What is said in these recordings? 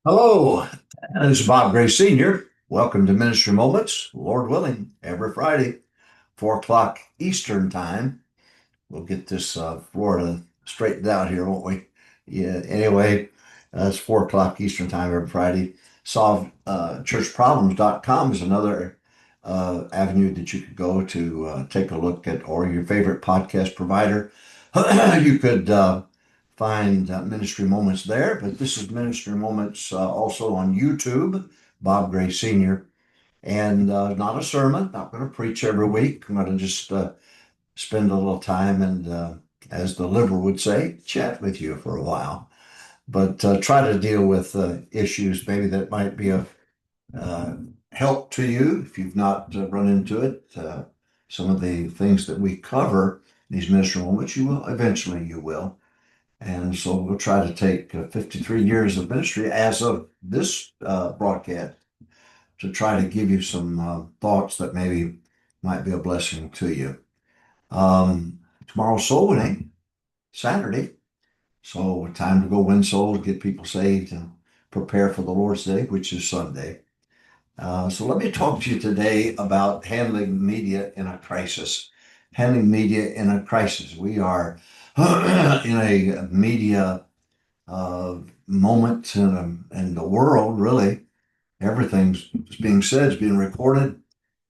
Hello, this is Bob Gray Sr. Welcome to Ministry Moments, Lord willing, every Friday, 4 o'clock Eastern Time. We'll get this Florida straightened out here, won't we? Yeah, anyway, it's 4 o'clock Eastern Time every Friday. SolveChurchProblems.com is another avenue that you could go to take a look at, or your favorite podcast provider. You could find Ministry Moments there, but this is Ministry Moments also on YouTube, Bob Gray Sr. And not a sermon, not going to preach every week. I'm going to just spend a little time and, as the liberal would say, chat with you for a while. But try to deal with issues maybe that might be of uh, help to you if you've not run into it. Some of the things that we cover in these ministry moments, you will. And so we'll try to take 53 years of ministry as of this broadcast to try to give you some thoughts that maybe might be a blessing to you. Tomorrow's soul winning, Saturday. So time to go win souls, get people saved, and prepare for the Lord's Day, which is Sunday. So let me talk to you today about handling media in a crisis. Handling media in a crisis. We are in a media moment in the world, really. Everything's being said is being recorded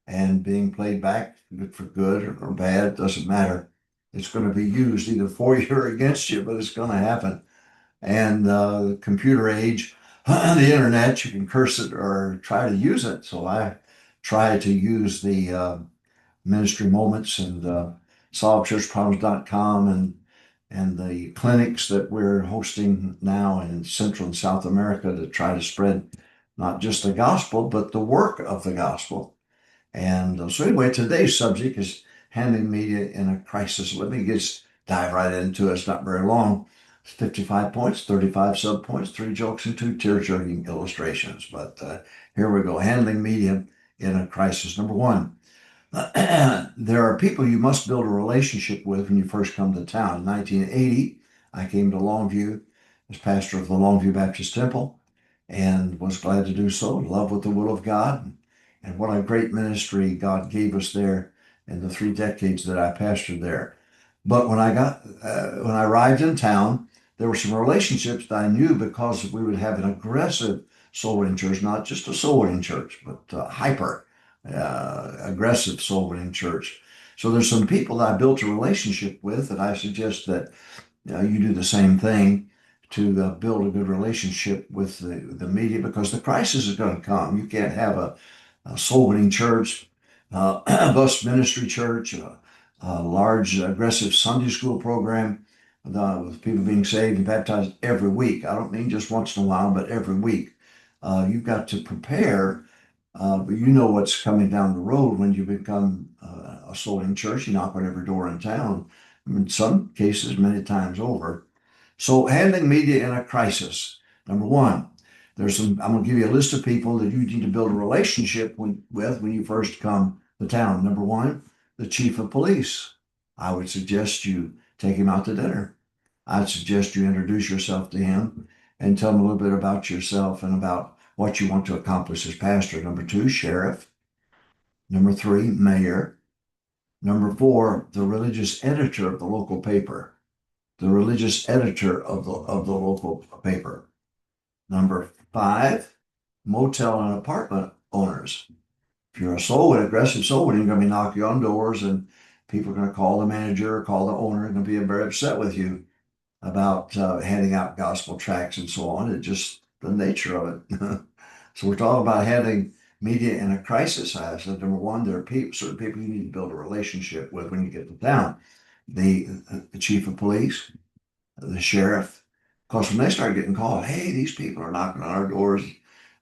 and being played back for good or bad, doesn't matter. It's going to be used either for you or against you, but it's going to happen. And the computer age, the internet, you can curse it or try to use it. So I try to use the ministry moments and solvechurchproblems.com and the clinics that we're hosting now in Central and South America to try to spread not just the gospel, but the work of the gospel. And so anyway, today's subject is handling media in a crisis. Let me just dive right into it. It's not very long. It's 55 points, 35 subpoints, 3 jokes, and 2 tear-jerking illustrations. But here we go. Handling media in a crisis. Number one, there are people you must build a relationship with when you first come to town. In 1980, I came to Longview as pastor of the Longview Baptist Temple and was glad to do so, in love with the will of God. And what a great ministry God gave us there in the 3 decades that I pastored there. But when I arrived in town, there were some relationships that I knew because we would have an aggressive soul winning church, not just a soul winning church, but hyper aggressive soul winning church. So there's some people that I built a relationship with, and I suggest that you do the same thing to build a good relationship with the media, because the crisis is going to come. You can't have a soul winning church, a bus ministry church, a large aggressive Sunday school program with people being saved and baptized every week. I don't mean just once in a while, but every week. You've got to prepare, but you know what's coming down the road when you become a soul winning church. You knock on every door in town, in some cases, many times over. So handling media in a crisis. Number one, I'm going to give you a list of people that you need to build a relationship with when you first come to town. Number one, the chief of police. I would suggest you take him out to dinner. I'd suggest you introduce yourself to him and tell him a little bit about yourself and about what you want to accomplish as pastor. Number two, sheriff. Number three, mayor. Number four, the religious editor of the local paper. The religious editor of the local paper. Number five, motel and apartment owners. If you're an aggressive soul, you're going to be knocking on doors, and people are going to call the manager or call the owner and going to be very upset with you about handing out gospel tracts and so on. It's just the nature of it. So we're talking about handling media in a crisis. I said, number one, there are certain people you need to build a relationship with when you get to town. The chief of police, the sheriff, because when they start getting called, hey, these people are knocking on our doors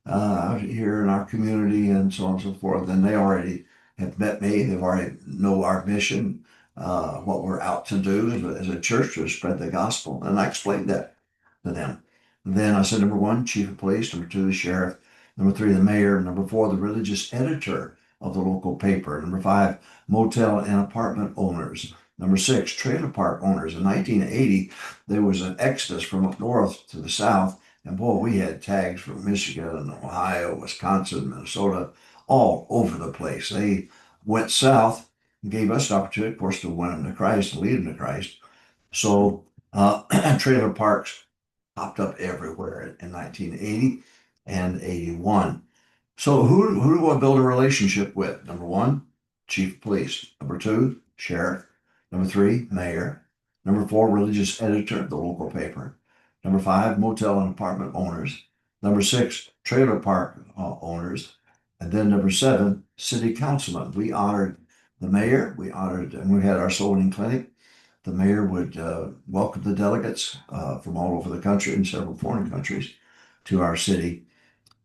out here in our community and so on and so forth, then they already have met me. They've already know our mission, what we're out to do as a church to spread the gospel. And I explained that to them. Then I said, number one, chief of police. Number two, the sheriff. Number three, the mayor. Number four, the religious editor of the local paper. Number five, motel and apartment owners. Number 6, trailer park owners. In 1980, there was an exodus from up north to the south. And boy, we had tags from Michigan and Ohio, Wisconsin, Minnesota, all over the place. They went south and gave us an opportunity, of course, to win them to Christ and lead them to Christ. So trailer parks popped up everywhere in 1980 and 81. So who do we want to build a relationship with? Number 1, chief of police. Number 2, sheriff. Number 3, mayor. Number 4, religious editor of the local paper. Number 5, motel and apartment owners. Number 6, trailer park owners. And then number 7, city councilman. We honored the mayor. And we had our soul winning clinic. The mayor would welcome the delegates from all over the country and several foreign countries to our city.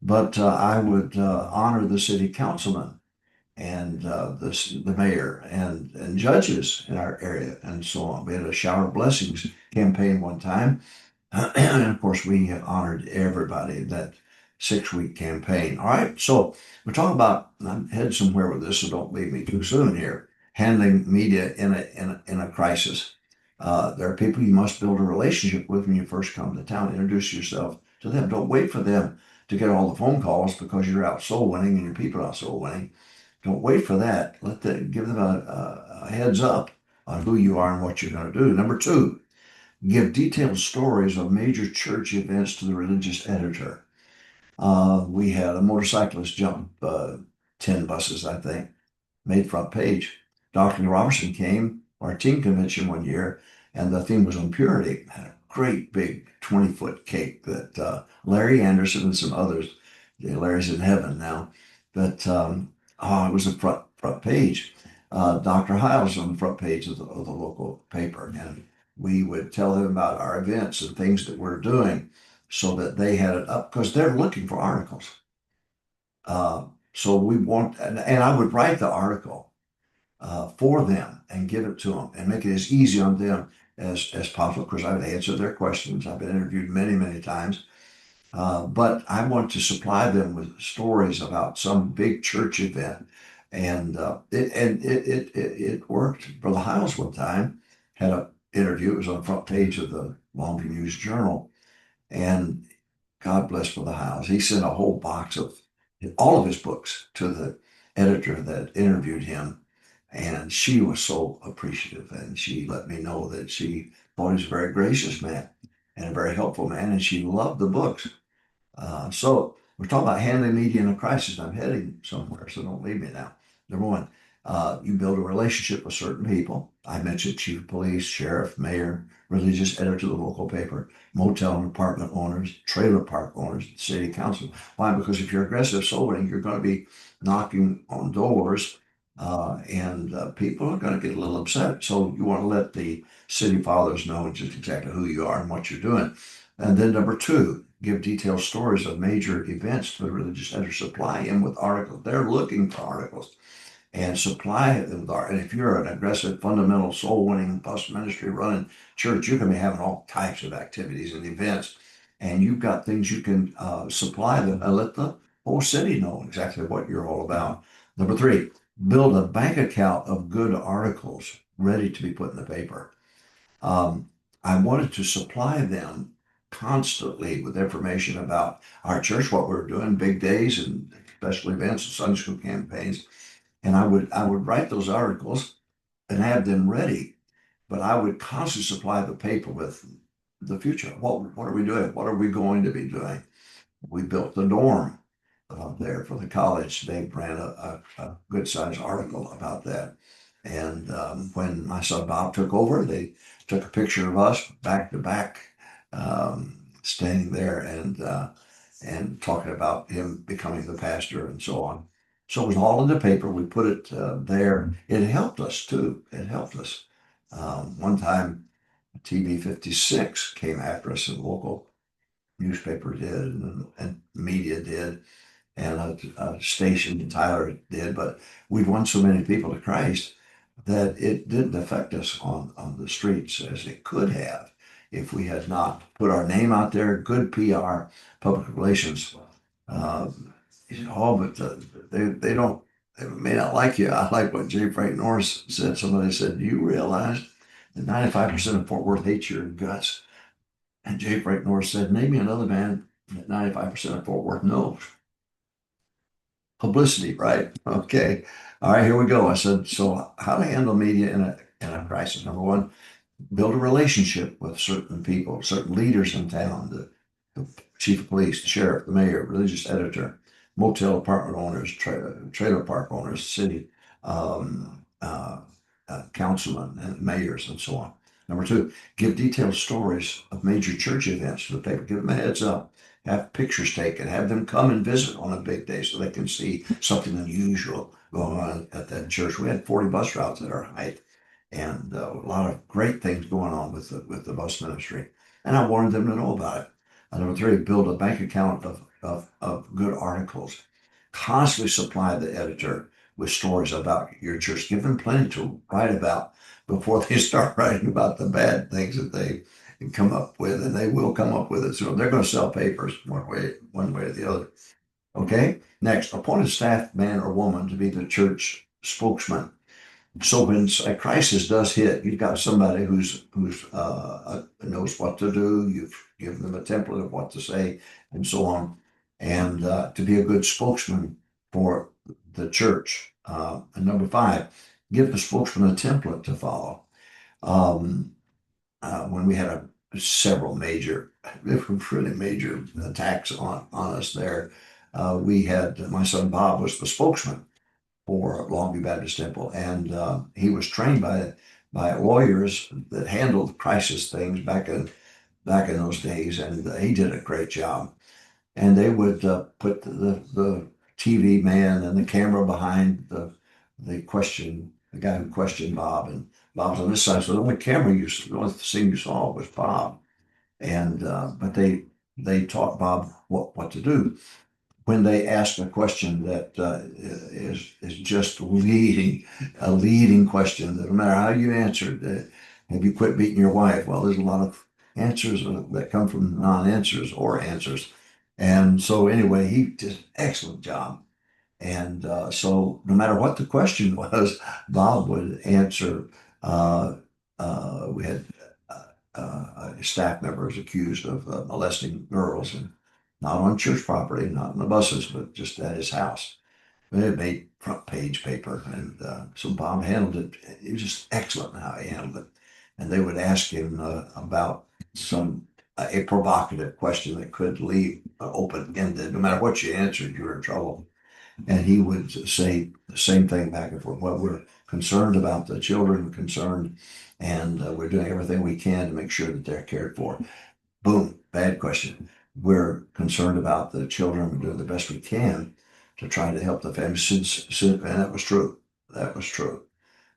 But I would honor the city councilman and the mayor and judges in our area and so on. We had a shower of blessings campaign one time. And of course, we honored everybody in that 6-week campaign. All right. So we're talking about, I'm headed somewhere with this, so don't leave me too soon here. Handling media in a crisis. There are people you must build a relationship with when you first come to town. Introduce yourself to them. Don't wait for them to get all the phone calls because you're out soul winning and your people are out soul winning. Don't wait for that. Give them a heads up on who you are and what you're going to do. Number 2, give detailed stories of major church events to the religious editor. We had a motorcyclist jump 10 buses, I think, made front page. Dr. Robertson came to our teen convention one year, and the theme was on purity. Had a great big 20-foot cake that Larry Anderson and some others, Larry's in heaven now, but it was a front page. Dr. Hiles on the front page of the local paper, and we would tell them about our events and things that we're doing so that they had it up because they're looking for articles. So we want, and I would write the article for them and give it to them and make it as easy on them as possible because I would answer their questions. I've been interviewed many, many times. But I want to supply them with stories about some big church event. And it worked. Brother Hiles one time had an interview. It was on the front page of the Longview News Journal. And God bless Brother Hiles. He sent a whole box of all of his books to the editor that interviewed him. And she was so appreciative. And she let me know that she thought he was a very gracious man and a very helpful man. And she loved the books. So we're talking about handling media in a crisis. I'm heading somewhere, so don't leave me now. Number 1, you build a relationship with certain people. I mentioned chief of police, sheriff, mayor, religious editor of the local paper, motel and apartment owners, trailer park owners, city council. Why? Because if you're aggressive soul winning, you're going to be knocking on doors, and people are going to get a little upset. So you want to let the city fathers know just exactly who you are and what you're doing. And then number 2, give detailed stories of major events to the religious editor. Supply him with articles. They're looking for articles and supply them with art. And if you're an aggressive, fundamental, soul-winning, bus ministry running church, you're going to be having all types of activities and events. And you've got things you can supply them and let the whole city know exactly what you're all about. Number 3, build a bank account of good articles ready to be put in the paper. I wanted to supply them constantly with information about our church, what we're doing, big days and special events and Sunday school campaigns. And I would write those articles and have them ready, but I would constantly supply the paper with the future. What are we doing? What are we going to be doing? We built the dorm there for the college. They ran a good sized article about that. And when my son Bob took over, they took a picture of us back to back, standing there and talking about him becoming the pastor and so on. So it was all in the paper. We put it there. It helped us too. It helped us. One time, TV 56 came after us, and local newspaper did, and media did, and a station, Tyler did, but we'd won so many people to Christ that it didn't affect us on the streets as it could have if we had not put our name out there. Good PR, public relations. But they don't they may not like you. I like what J. Frank Norris said. Somebody said, "Do you realize that 95% of Fort Worth hates your guts?" And J. Frank Norris said, "Name me another man that 95% of Fort Worth knows." Publicity, right? Okay. All right, here we go. I said, so how to handle media in a crisis. Number one, build a relationship with certain people, certain leaders in town, the chief of police, the sheriff, the mayor, religious editor, motel apartment owners, trailer park owners, city um, uh, councilmen and mayors and so on. Number two, give detailed stories of major church events to the paper. Give them a heads up. Have pictures taken. Have them come and visit on a big day so they can see something unusual going on at that church. We had 40 bus routes at our height and a lot of great things going on with the bus ministry. And I wanted them to know about it. And number three, build a bank account of good articles. Constantly supply the editor with stories about your church. Give them plenty to write about before they start writing about the bad things that they come up with, and they will come up with it. So they're going to sell papers one way or the other. Okay. Next, appoint a staff man or woman to be the church spokesman. So when a crisis does hit, you've got somebody who's knows what to do. You've given them a template of what to say, and so on, and to be a good spokesman for the church. And number five, give the spokesman a template to follow. Um, when we had several major, really major attacks on us there, we had my son Bob was the spokesman for Longview Baptist Temple, and he was trained by lawyers that handled crisis things back in those days, and he did a great job. And they would put the TV man and the camera behind the guy who questioned Bob, and Bob's on this side. So the only thing you saw was Bob, and but they taught Bob what to do when they ask a question that is just a leading question that no matter how you answer it, have you quit beating your wife? Well, there's a lot of answers that come from non-answers or answers. And so anyway, he did an excellent job. And so no matter what the question was, Bob would answer. Uh, we had staff members accused of molesting girls, and not on church property, not in the buses, but just at his house. It made front page paper, and so Bob handled it. He was just excellent in how he handled it. And they would ask him about some a provocative question that could leave open-ended. No matter what you answered, you were in trouble. And he would say the same thing back and forth. Well, we're concerned about the children, concerned, and we're doing everything we can to make sure that they're cared for. Boom, bad question. We're concerned about the children. We're doing the best we can to try to help the families. And that was true. That was true.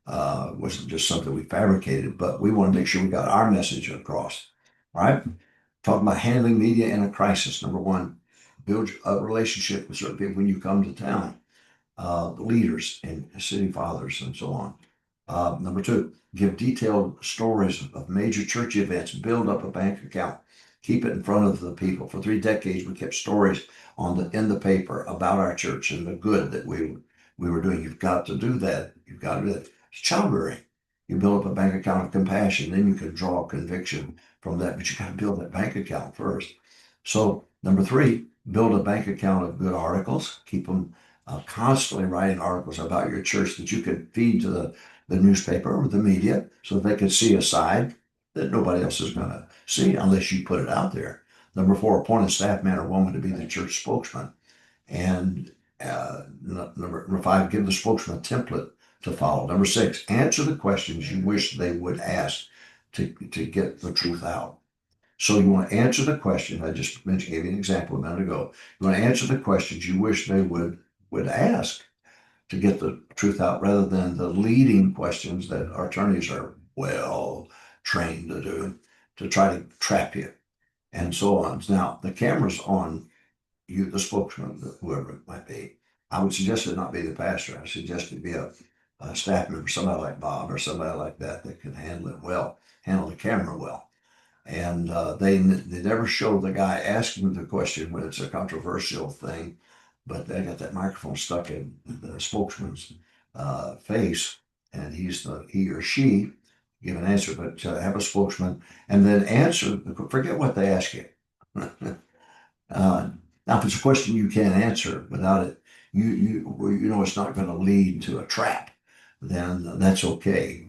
It wasn't just something we fabricated, but we want to make sure we got our message across. All right. Talking about handling media in a crisis. Number one, build a relationship with certain people when you come to town, leaders and city fathers and so on. Number two, give detailed stories of major church events, build up a bank account, keep it in front of the people. For 3 decades, we kept stories in the paper about our church and the good that we were doing. You've got to do that. You've got to do that. It's childbearing. You build up a bank account of compassion, then you can draw conviction from that, but you got to build that bank account first. So number three, build a bank account of good articles. Keep them constantly writing articles about your church that you can feed to the newspaper or the media so they can see a side that nobody else is going to see unless you put it out there. Number four, appoint a staff man or woman to be the church spokesman. And number five, give the spokesman a template to follow. Number six, answer the questions you wish they would ask to get the truth out. So you want to answer the question. I just mentioned, gave you an example a minute ago. You want to answer the questions you wish they would ask to get the truth out rather than the leading questions that our attorneys are well trained to do to try to trap you and so on. Now, the camera's on you, the spokesman, whoever it might be. I would suggest it not be the pastor. I suggest it be a staff member, somebody like Bob or somebody like that that can handle it well, handle the camera well. And they never show the guy asking the question when it's a controversial thing. but they got that microphone stuck in the spokesman's face, and he or she give an answer, but have a spokesman and then answer. Forget what they ask you. Now, if it's a question you can't answer without it, you know it's not going to lead to a trap, then that's okay.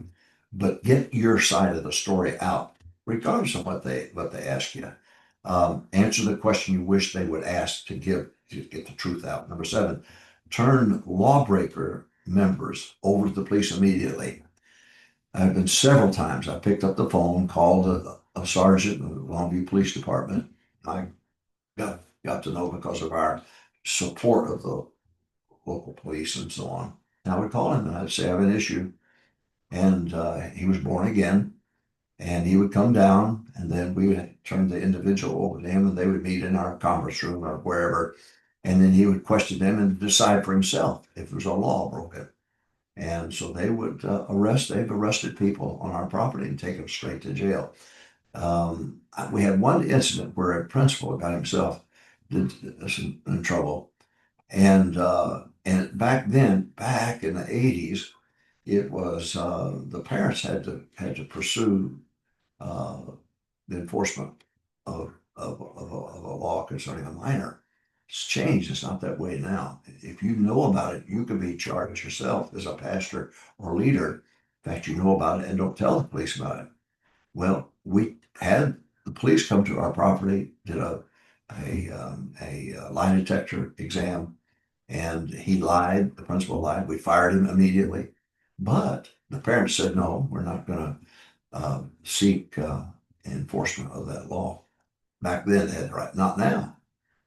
But get your side of the story out, regardless of what they ask you. Answer the question you wish they would ask to get the truth out. Number seven, turn lawbreaker members over to the police immediately. I've been several times. I picked up the phone, called a sergeant of the Longview Police Department. I got to know because of our support of the local police and so on. And I would call him and I'd say, I have an issue. And he was born again. And he would come down, and then we would turn the individual over to him, and they would meet in our conference room or wherever. And then he would question them and decide for himself if there's a law broken. And so they would they've arrested people on our property and take them straight to jail. We had one incident where a principal got himself in trouble. And back then, back in the 80s, it was the parents had to pursue uh, the enforcement of a law concerning a minor. It's changed. It's not that way now. If you know about it, you can be charged yourself as a pastor or leader. In fact, you know about it and don't tell the police about it. Well, we had the police come to our property, did a lie detector exam, and he lied. The principal lied. We fired him immediately. But the parents said, no, we're not going to seek enforcement of that law. Back then, they had the right. Not now.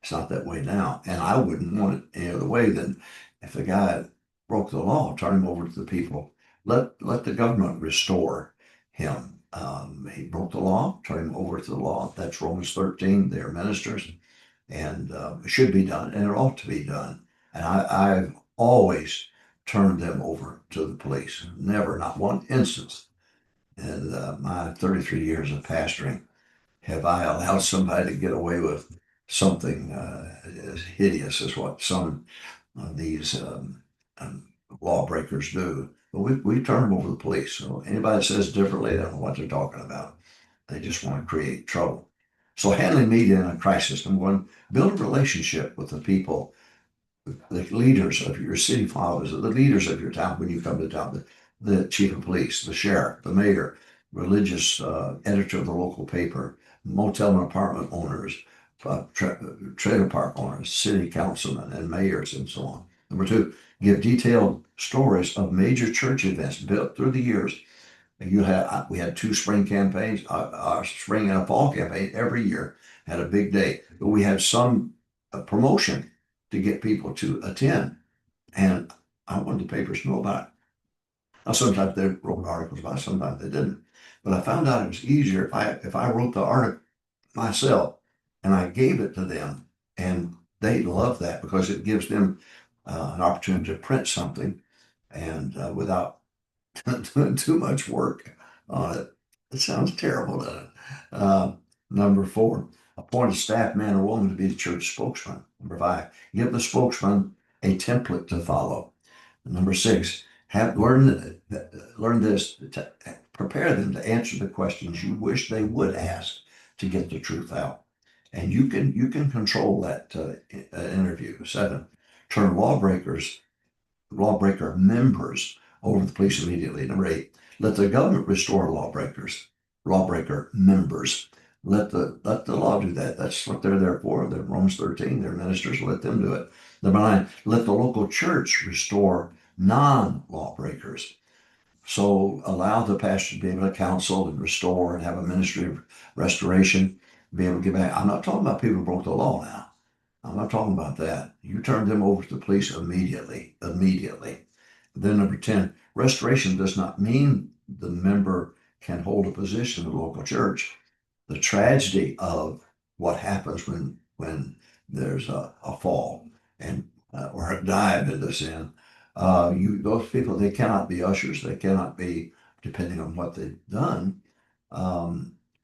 It's not that way now. And I wouldn't want it any other way than if the guy broke the law, turn him over to the people. Let the government restore him. He broke the law, turn him over to the law. That's Romans 13. They're ministers, and it should be done, and it ought to be done. And I've always turned them over to the police. Never, not one instance in my 33 years of pastoring have I allowed somebody to get away with something as hideous as what some of these lawbreakers do. But we turn them over to the police. So anybody that says differently, they don't know what they're talking about. They just want to create trouble. So handling media in a crisis, number one, build a relationship with the people, the leaders of your city fathers, the leaders of your town when you come to town, the chief of police, the sheriff, the mayor, religious editor of the local paper, motel and apartment owners, trailer park owners, city councilmen and mayors, and so on. Number two, give detailed stories of major church events built through the years. We had two spring campaigns, our spring and a fall campaign every year had a big day, but we had some promotion to get people to attend. And I wanted the papers to know about it. Now, sometimes they wrote articles about it, sometimes they didn't. But I found out it was easier if I wrote the article myself and I gave it to them. And they love that because it gives them an opportunity to print something and without doing too much work on it. It sounds terrible, doesn't it? Number four, appoint a staff man or woman to be the church spokesman. Number five, give the spokesman a template to follow. Number six, learn this, prepare them to answer the questions you wish they would ask to get the truth out. And you can control that interview. Seven, turn lawbreaker members over to the police immediately. Number eight, let the government restore lawbreaker members. Let the law do that. That's what they're there for. They're Romans 13, they're ministers, let them do it. Number nine, let the local church restore non-lawbreakers. So allow the pastor to be able to counsel and restore and have a ministry of restoration, be able to give back. I'm not talking about people who broke the law now. I'm not talking about that. You turn them over to the police immediately. Then number 10, restoration does not mean the member can hold a position in the local church. The tragedy of what happens when there's a fall and or a dive into sin, those people, they cannot be ushers. They cannot be, depending on what they've done.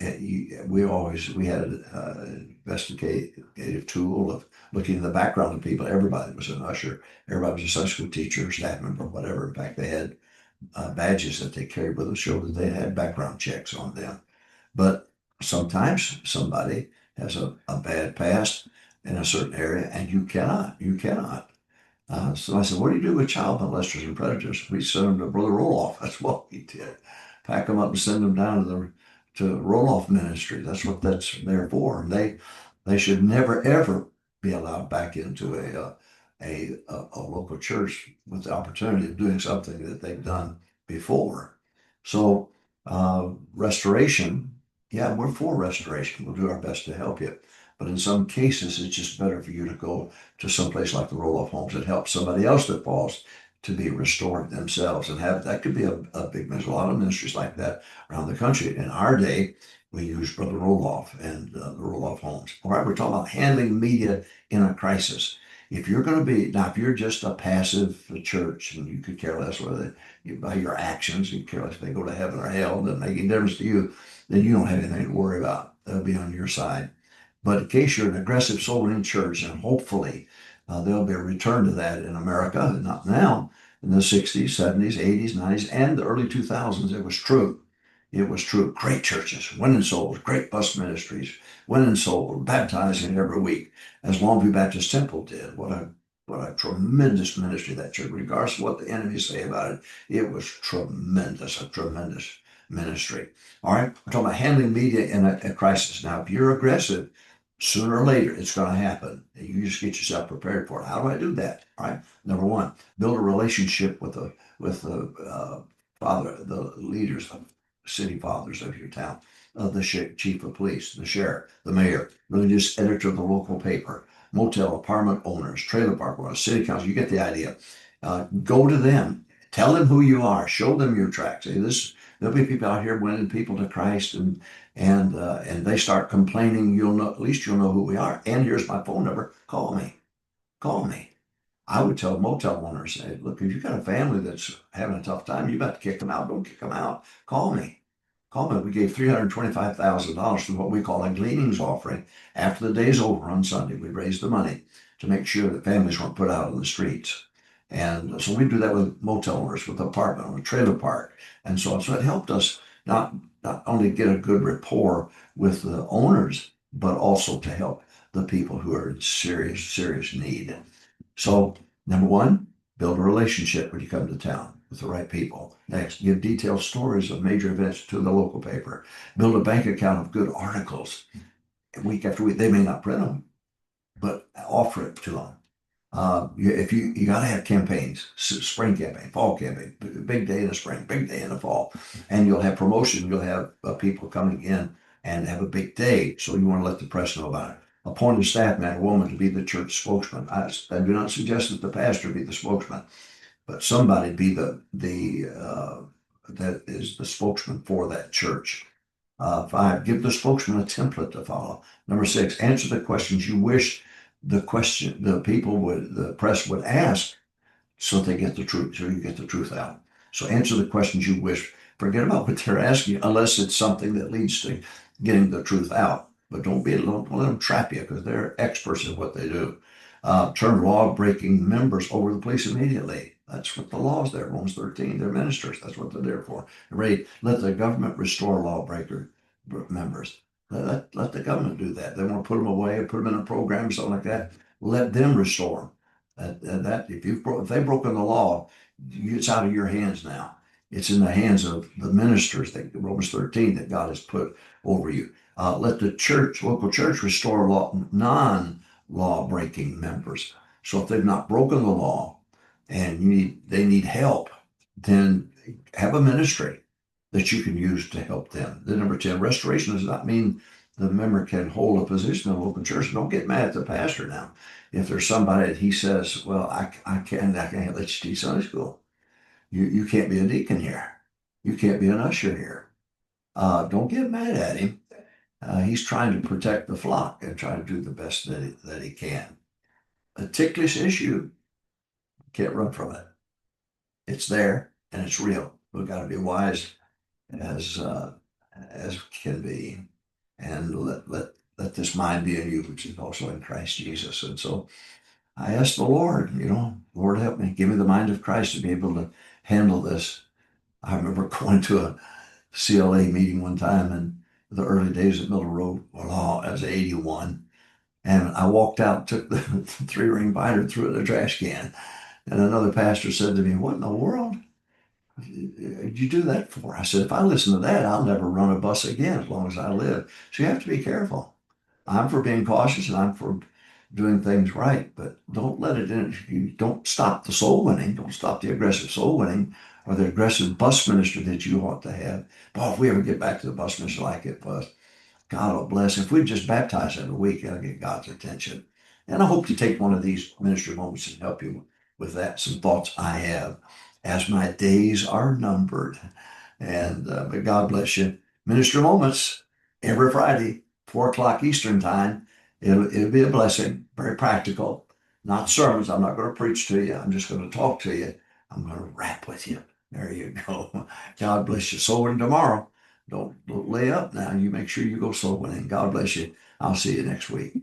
we had an investigative tool of looking at the background of people. Everybody was an usher. Everybody was a Sunday school teacher, staff member, whatever. In fact, they had badges that they carried with them showed that they had background checks on them. But sometimes somebody has a bad past in a certain area, and you cannot. So I said, what do you do with child molesters and predators? We send them to Brother Roloff. That's what we did. Pack them up and send them down to Roloff Ministry. That's what that's there for. And they should never ever be allowed back into a local church with the opportunity of doing something that they've done before. So restoration, yeah, we're for restoration. We'll do our best to help you. But in some cases, it's just better for you to go to some place like the Roloff homes that helps somebody else that falls to be restored themselves and have that could be a big there's a lot of ministries like that around the country. In our day, we use Brother Roloff and the Roloff homes. All right, we're talking about handling media in a crisis. If you're going to be now, if you're just a passive church and you could care less whether by your actions, you care less if they go to heaven or hell, doesn't make any difference to you, then you don't have anything to worry about. They'll be on your side. But in case you're an aggressive soul winning church, and hopefully there'll be a return to that in America, not now, in the 60s, 70s, 80s, 90s, and the early 2000s, it was true. It was true. Great churches, winning souls, great bus ministries, winning souls, baptizing every week, as Longview Baptist Temple did. What a tremendous ministry that church, regardless of what the enemies say about it. It was tremendous, a tremendous ministry. All right, we're talking about handling media in a crisis. Now, if you're aggressive, sooner or later it's going to happen. You just get yourself prepared for it. How do I do that? All right. Number one, build a relationship with the father, the leaders, the city fathers of your town, the chief of police, the sheriff, the mayor, religious editor of the local paper, motel apartment owners, trailer park owners, city council. You get the idea. Go to them. Tell them who you are. Show them your tracks. Say this. There'll be people out here winning people to Christ, and they start complaining. You'll know, at least you'll know who we are. And here's my phone number. Call me. Call me. I would tell motel owners, say, look, if you've got a family that's having a tough time, you got to kick them out. Don't kick them out. Call me. Call me. We gave $325,000 to what we call a gleanings offering. After the day's over on Sunday, we raised the money to make sure that families weren't put out on the streets. And so we do that with motel owners, with apartment, with trailer park, and so on. So it helped us not only get a good rapport with the owners, but also to help the people who are in serious, serious need. So, number one, build a relationship when you come to town with the right people. Next, give detailed stories of major events to the local paper. Build a bank account of good articles. Week after week, they may not print them, but offer it to them. If you got to have campaigns, spring campaign, fall campaign, big day in the spring, big day in the fall, and you'll have promotion. You'll have people coming in and have a big day. So you want to let the press know about it. Appoint a staff man or woman to be the church spokesman. I do not suggest that the pastor be the spokesman, but somebody be that is the spokesman for that church. 5, give the spokesman a template to follow. Number 6, answer the questions you wish the press would ask so they get the truth, so you get the truth out. So answer the questions you wish. Forget about what they're asking unless it's something that leads to getting the truth out. But don't let them trap you because they're experts at what they do. Turn law-breaking members over to the police immediately. That's what the law is there. Romans 13, they're ministers. That's what they're there for. Let the government restore lawbreaker members. Let the government do that. They want to put them away, put them in a program, something like that. Let them restore them. If they've broken the law, it's out of your hands now. It's in the hands of the ministers, that Romans 13, that God has put over you. Let the local church, restore non-law breaking members. So if they've not broken the law and they need help, then have a ministry that you can use to help them. Then number 10, restoration does not mean the member can hold a position in a local church. Don't get mad at the pastor now. If there's somebody that he says, well, I can't let you teach Sunday school. You can't be a deacon here. You can't be an usher here. Don't get mad at him. He's trying to protect the flock and trying to do the best that he can. A ticklish issue, can't run from it. It's there and it's real. We've got to be wise as as can be. And let this mind be in you, which is also in Christ Jesus. And so I asked the Lord, Lord, help me, give me the mind of Christ to be able to handle this. I remember going to a CLA meeting one time in the early days at Middle Road. Well, I was 81. And I walked out, took the three-ring binder, threw it in the trash can. And another pastor said to me, "What in the world did you do that for?" I said, "If I listen to that, I'll never run a bus again as long as I live." So you have to be careful. I'm for being cautious and I'm for doing things right, but don't let it in. You don't stop the soul winning. Don't stop the aggressive soul winning or the aggressive bus minister that you ought to have. Boy, if we ever get back to the bus minister like it was, God will bless. If we just baptize every week, it'll get God's attention. And I hope to take one of these ministry moments and help you with that. Some thoughts I have as my days are numbered. And but God bless you. Ministry moments every Friday, 4 o'clock Eastern time. It'll be a blessing, very practical. Not sermons. I'm not going to preach to you. I'm just going to talk to you. I'm going to rap with you. There you go. God bless you. So when tomorrow. Don't lay up now. You make sure you go soul winning. God bless you. I'll see you next week.